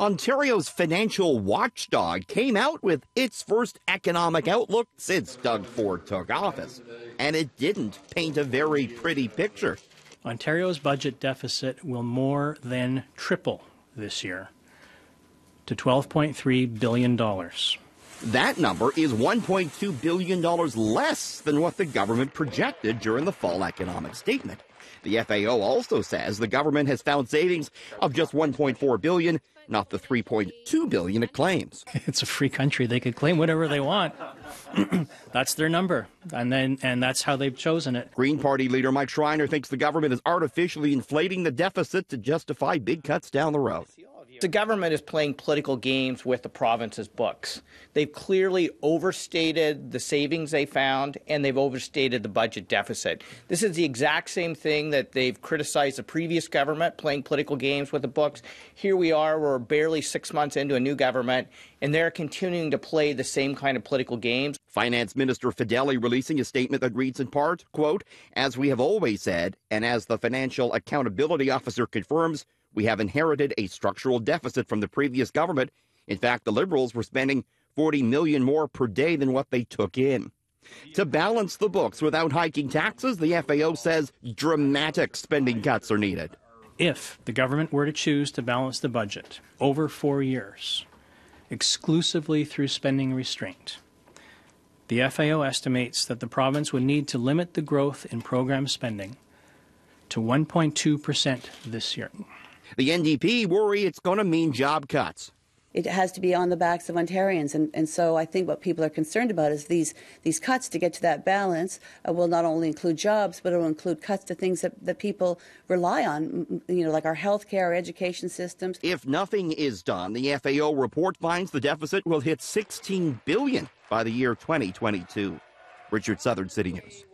Ontario's financial watchdog came out with its first economic outlook since Doug Ford took office, and it didn't paint a very pretty picture. Ontario's budget deficit will more than triple this year to $12.3 billion. That number is $1.2 billion less than what the government projected during the fall economic statement. The FAO also says the government has found savings of just $1.4 billion, not the $3.2 billion it claims. It's a free country. They could claim whatever they want. That's their number, and that's how they've chosen it. Green Party leader Mike Schreiner thinks the government is artificially inflating the deficit to justify big cuts down the road. The government is playing political games with the province's books. They've clearly overstated the savings they found, and they've overstated the budget deficit. This is the exact same thing that they've criticized the previous government, playing political games with the books. Here we are, we're barely 6 months into a new government, and they're continuing to play the same kind of political games. Finance Minister Fedeli releasing a statement that reads in part, quote, "As we have always said, and as the Financial Accountability Officer confirms, we have inherited a structural deficit from the previous government. In fact, the Liberals were spending $40 million more per day than what they took in." To balance the books without hiking taxes, the FAO says dramatic spending cuts are needed. If the government were to choose to balance the budget over 4 years, exclusively through spending restraint, the FAO estimates that the province would need to limit the growth in program spending to 1.2% this year. The NDP worry it's going to mean job cuts. It has to be on the backs of Ontarians, and so I think what people are concerned about is these cuts to get to that balance will not only include jobs, but it will include cuts to things that people rely on, like our health care, our education systems. If nothing is done, the FAO report finds the deficit will hit $16 billion by the year 2022. Richard Southern, City News.